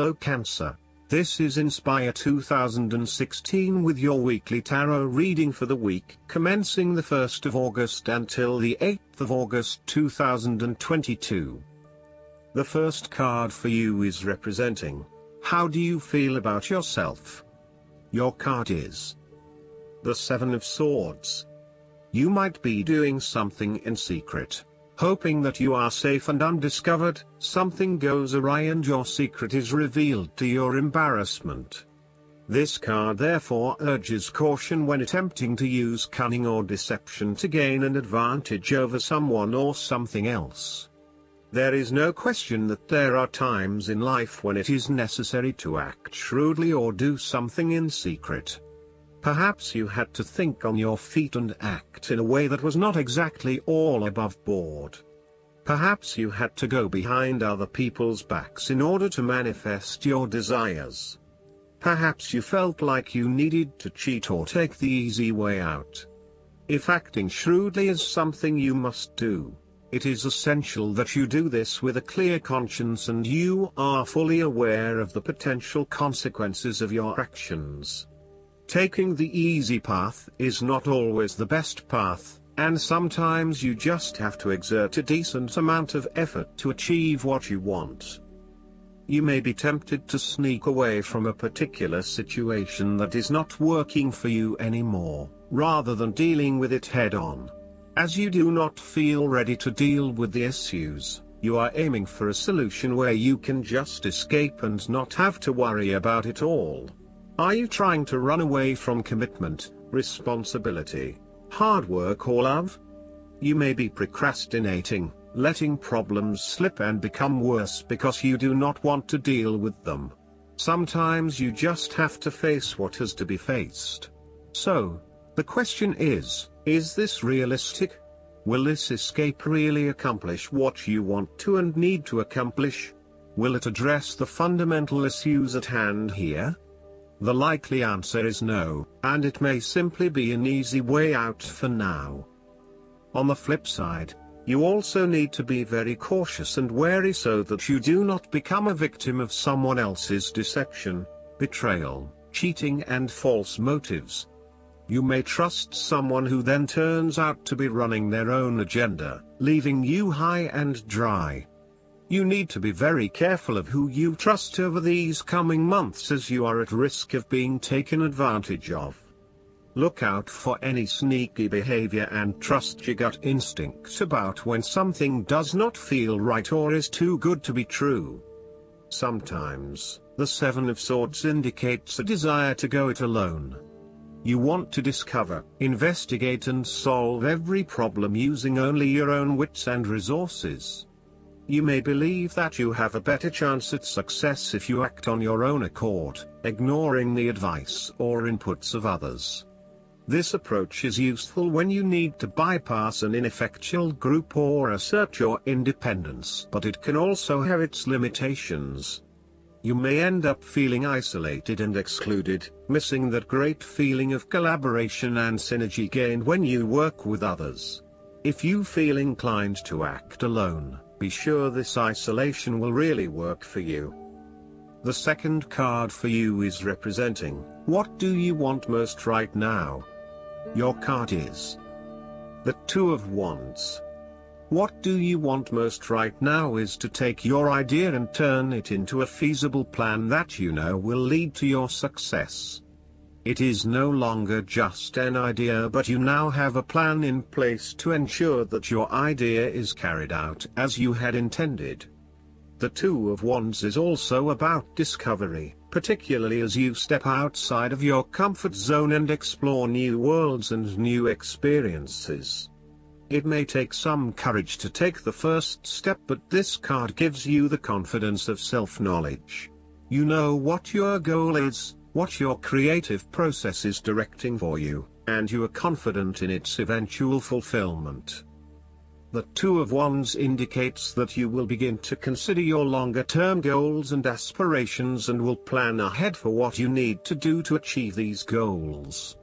Hello Cancer. This is Inspire 2016 with your weekly tarot reading for the week commencing the 1st of August until the 8th of August 2022. The first card for you is representing, how do you feel about yourself? Your card is the Seven of Swords. You might be doing something in secret, hoping that you are safe and undiscovered. Something goes awry and your secret is revealed to your embarrassment. This card therefore urges caution when attempting to use cunning or deception to gain an advantage over someone or something else. There is no question that there are times in life when it is necessary to act shrewdly or do something in secret. Perhaps you had to think on your feet and act in a way that was not exactly all above board. Perhaps you had to go behind other people's backs in order to manifest your desires. Perhaps you felt like you needed to cheat or take the easy way out. If acting shrewdly is something you must do, it is essential that you do this with a clear conscience and you are fully aware of the potential consequences of your actions. Taking the easy path is not always the best path, and sometimes you just have to exert a decent amount of effort to achieve what you want. You may be tempted to sneak away from a particular situation that is not working for you anymore, rather than dealing with it head-on. As you do not feel ready to deal with the issues, you are aiming for a solution where you can just escape and not have to worry about it all. Are you trying to run away from commitment, responsibility, hard work or love? You may be procrastinating, letting problems slip and become worse because you do not want to deal with them. Sometimes you just have to face what has to be faced. So, the question is this realistic? Will this escape really accomplish what you want to and need to accomplish? Will it address the fundamental issues at hand here? The likely answer is no, and it may simply be an easy way out for now. On the flip side, you also need to be very cautious and wary so that you do not become a victim of someone else's deception, betrayal, cheating and false motives. You may trust someone who then turns out to be running their own agenda, leaving you high and dry. You need to be very careful of who you trust over these coming months as you are at risk of being taken advantage of. Look out for any sneaky behavior and trust your gut instincts about when something does not feel right or is too good to be true. Sometimes, the Seven of Swords indicates a desire to go it alone. You want to discover, investigate and solve every problem using only your own wits and resources. You may believe that you have a better chance at success if you act on your own accord, ignoring the advice or inputs of others. This approach is useful when you need to bypass an ineffectual group or assert your independence, but it can also have its limitations. You may end up feeling isolated and excluded, missing that great feeling of collaboration and synergy gained when you work with others. If you feel inclined to act alone, be sure this isolation will really work for you. The second card for you is representing, what do you want most right now? Your card is the Two of Wands. What do you want most right now is to take your idea and turn it into a feasible plan that you know will lead to your success. It is no longer just an idea, but you now have a plan in place to ensure that your idea is carried out as you had intended. The Two of Wands is also about discovery, particularly as you step outside of your comfort zone and explore new worlds and new experiences. It may take some courage to take the first step, but this card gives you the confidence of self-knowledge. You know what your goal is, what your creative process is directing for you, and you are confident in its eventual fulfillment. The Two of Wands indicates that you will begin to consider your longer-term goals and aspirations and will plan ahead for what you need to do to achieve these goals.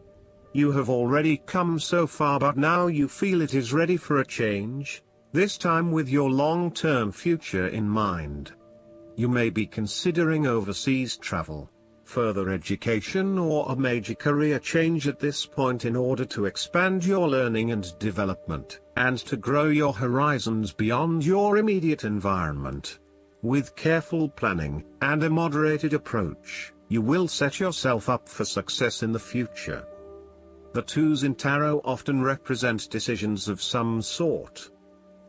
You have already come so far, but now you feel it is ready for a change, this time with your long-term future in mind. You may be considering overseas travel, further education, or a major career change at this point in order to expand your learning and development, and to grow your horizons beyond your immediate environment. With careful planning and a moderated approach, you will set yourself up for success in the future. The twos in tarot often represent decisions of some sort.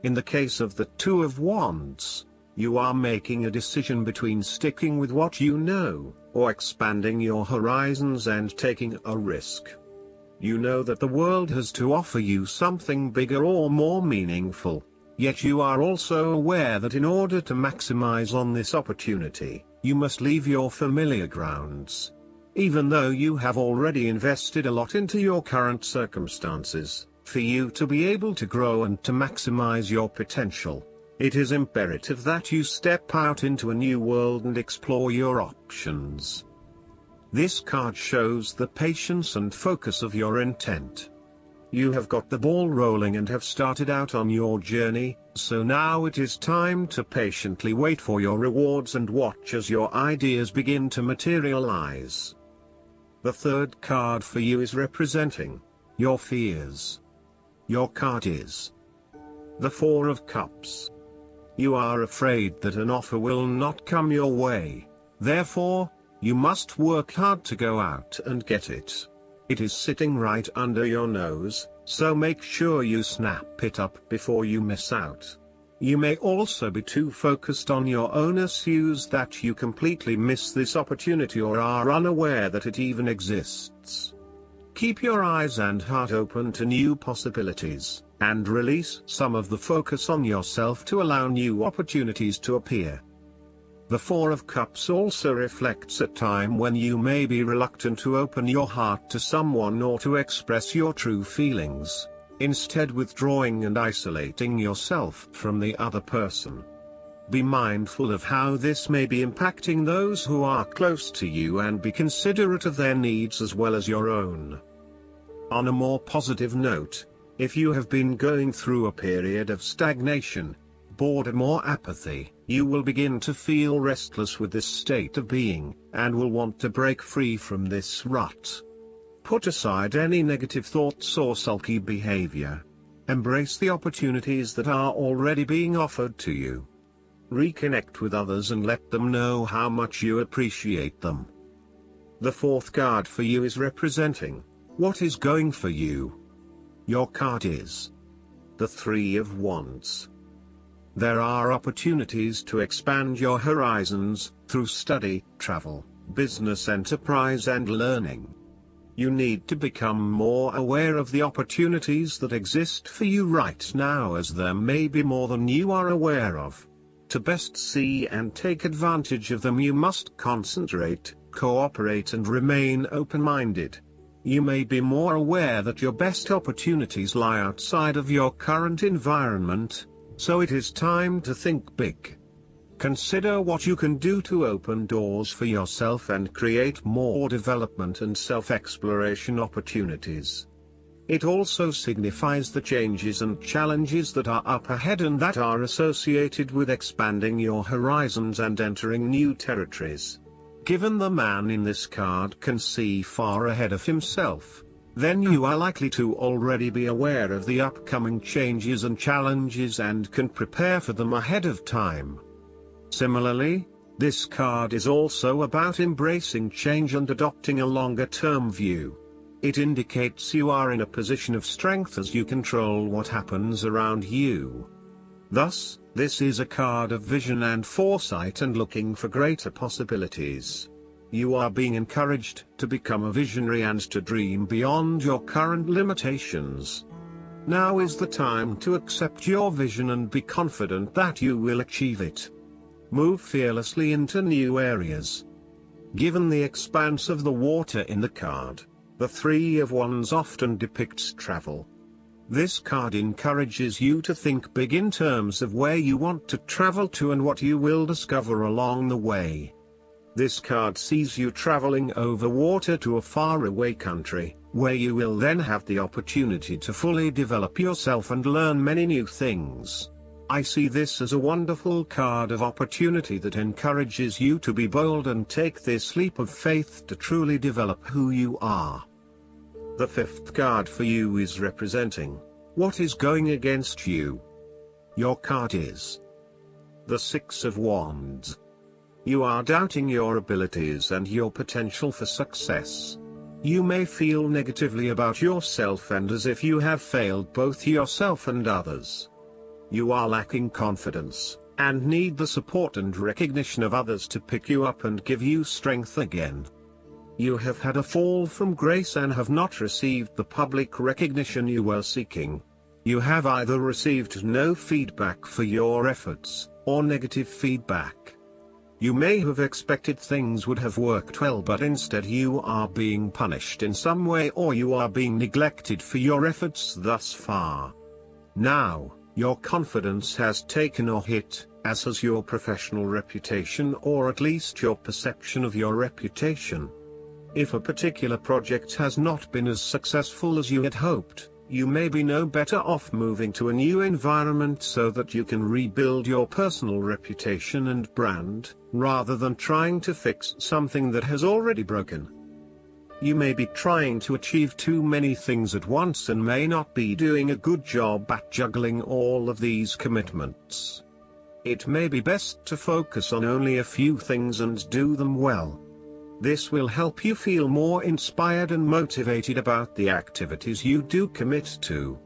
In the case of the Two of Wands, you are making a decision between sticking with what you know, or expanding your horizons and taking a risk. You know that the world has to offer you something bigger or more meaningful, yet you are also aware that in order to maximize on this opportunity, you must leave your familiar grounds. Even though you have already invested a lot into your current circumstances, for you to be able to grow and to maximize your potential, it is imperative that you step out into a new world and explore your options. This card shows the patience and focus of your intent. You have got the ball rolling and have started out on your journey, so now it is time to patiently wait for your rewards and watch as your ideas begin to materialize. The third card for you is representing your fears. Your card is the Four of Cups. You are afraid that an offer will not come your way, therefore, you must work hard to go out and get it. It is sitting right under your nose, so make sure you snap it up before you miss out. You may also be too focused on your own issues that you completely miss this opportunity or are unaware that it even exists. Keep your eyes and heart open to new possibilities, and release some of the focus on yourself to allow new opportunities to appear. The Four of Cups also reflects a time when you may be reluctant to open your heart to someone or to express your true feelings, instead withdrawing and isolating yourself from the other person. Be mindful of how this may be impacting those who are close to you and be considerate of their needs as well as your own. On a more positive note, if you have been going through a period of stagnation, boredom or apathy, you will begin to feel restless with this state of being, and will want to break free from this rut. Put aside any negative thoughts or sulky behavior. Embrace the opportunities that are already being offered to you. Reconnect with others and let them know how much you appreciate them. The fourth card for you is representing what is going for you. Your card is the Three of Wands. There are opportunities to expand your horizons, through study, travel, business enterprise and learning. You need to become more aware of the opportunities that exist for you right now, as there may be more than you are aware of. To best see and take advantage of them, you must concentrate, cooperate and remain open-minded. You may be more aware that your best opportunities lie outside of your current environment, so it is time to think big. Consider what you can do to open doors for yourself and create more development and self-exploration opportunities. It also signifies the changes and challenges that are up ahead and that are associated with expanding your horizons and entering new territories. Given the man in this card can see far ahead of himself, then you are likely to already be aware of the upcoming changes and challenges and can prepare for them ahead of time. Similarly, this card is also about embracing change and adopting a longer-term view. It indicates you are in a position of strength as you control what happens around you. Thus, this is a card of vision and foresight and looking for greater possibilities. You are being encouraged to become a visionary and to dream beyond your current limitations. Now is the time to accept your vision and be confident that you will achieve it. Move fearlessly into new areas. Given the expanse of the water in the card, the Three of Wands often depicts travel. This card encourages you to think big in terms of where you want to travel to and what you will discover along the way. This card sees you traveling over water to a faraway country, where you will then have the opportunity to fully develop yourself and learn many new things. I see this as a wonderful card of opportunity that encourages you to be bold and take this leap of faith to truly develop who you are. The fifth card for you is representing what is going against you. Your card is the Six of Wands. You are doubting your abilities and your potential for success. You may feel negatively about yourself and as if you have failed both yourself and others. You are lacking confidence, and need the support and recognition of others to pick you up and give you strength again. You have had a fall from grace and have not received the public recognition you were seeking. You have either received no feedback for your efforts, or negative feedback. You may have expected things would have worked well, but instead you are being punished in some way, or you are being neglected for your efforts thus far. Now, your confidence has taken a hit, as has your professional reputation, or at least your perception of your reputation. If a particular project has not been as successful as you had hoped, you may be no better off moving to a new environment so that you can rebuild your personal reputation and brand, rather than trying to fix something that has already broken. You may be trying to achieve too many things at once and may not be doing a good job at juggling all of these commitments. It may be best to focus on only a few things and do them well. This will help you feel more inspired and motivated about the activities you do commit to.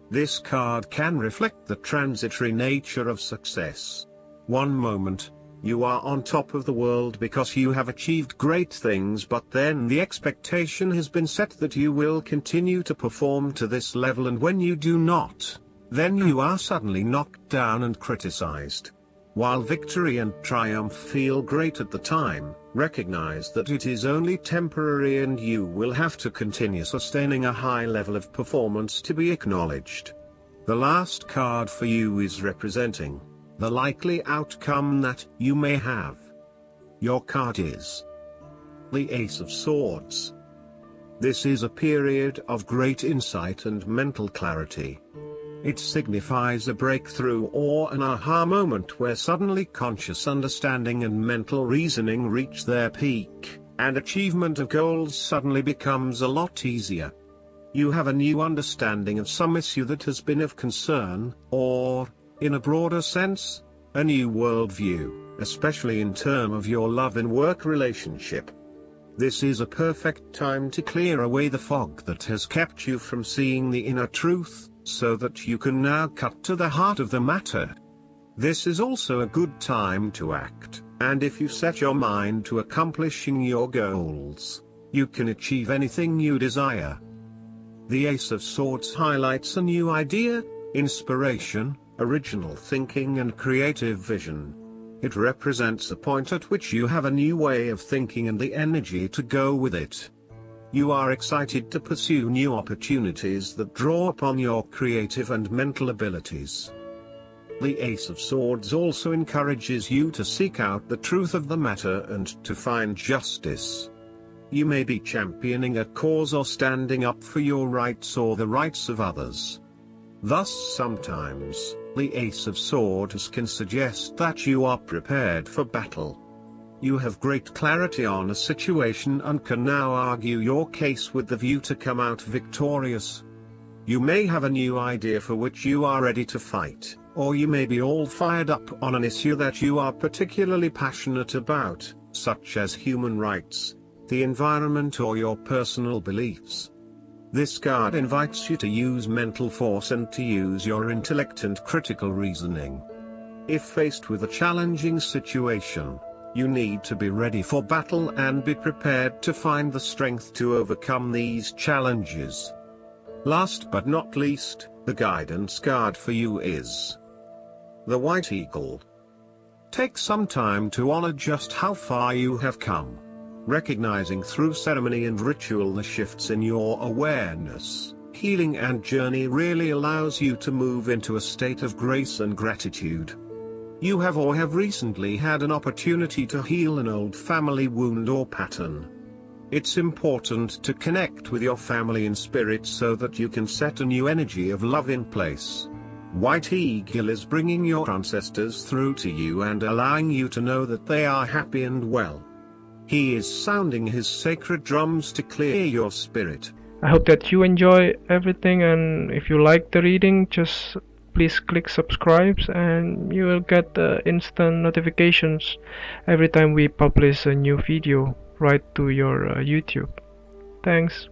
This card can reflect the transitory nature of success. One moment, you are on top of the world because you have achieved great things, but then the expectation has been set that you will continue to perform to this level, and when you do not, then you are suddenly knocked down and criticized. While victory and triumph feel great at the time, recognize that it is only temporary and you will have to continue sustaining a high level of performance to be acknowledged. The last card for you is representing the likely outcome that you may have. Your card is the Ace of Swords. This is a period of great insight and mental clarity. It signifies a breakthrough or an aha moment where suddenly conscious understanding and mental reasoning reach their peak, and achievement of goals suddenly becomes a lot easier. You have a new understanding of some issue that has been of concern, or, in a broader sense, a new worldview, especially in terms of your love and work relationship. This is a perfect time to clear away the fog that has kept you from seeing the inner truth, so that you can now cut to the heart of the matter. This is also a good time to act, and if you set your mind to accomplishing your goals, you can achieve anything you desire. The Ace of Swords highlights a new idea, inspiration, original thinking and creative vision. It represents a point at which you have a new way of thinking and the energy to go with it. You are excited to pursue new opportunities that draw upon your creative and mental abilities. The Ace of Swords also encourages you to seek out the truth of the matter and to find justice. You may be championing a cause or standing up for your rights or the rights of others. Thus sometimes, the Ace of Swords can suggest that you are prepared for battle. You have great clarity on a situation and can now argue your case with the view to come out victorious. You may have a new idea for which you are ready to fight, or you may be all fired up on an issue that you are particularly passionate about, such as human rights, the environment or your personal beliefs. This card invites you to use mental force and to use your intellect and critical reasoning. If faced with a challenging situation, you need to be ready for battle and be prepared to find the strength to overcome these challenges. Last but not least, the guidance card for you is the White Eagle. Take some time to honor just how far you have come, recognizing through ceremony and ritual the shifts in your awareness, healing and journey really allows you to move into a state of grace and gratitude. You have or have recently had an opportunity to heal an old family wound or pattern. It's important to connect with your family in spirit so that you can set a new energy of love in place. White Eagle is bringing your ancestors through to you and allowing you to know that they are happy and well. He is sounding his sacred drums to clear your spirit. I hope that you enjoy everything, and if you like the reading, just please click subscribe and you will get instant notifications every time we publish a new video right to your YouTube. Thanks.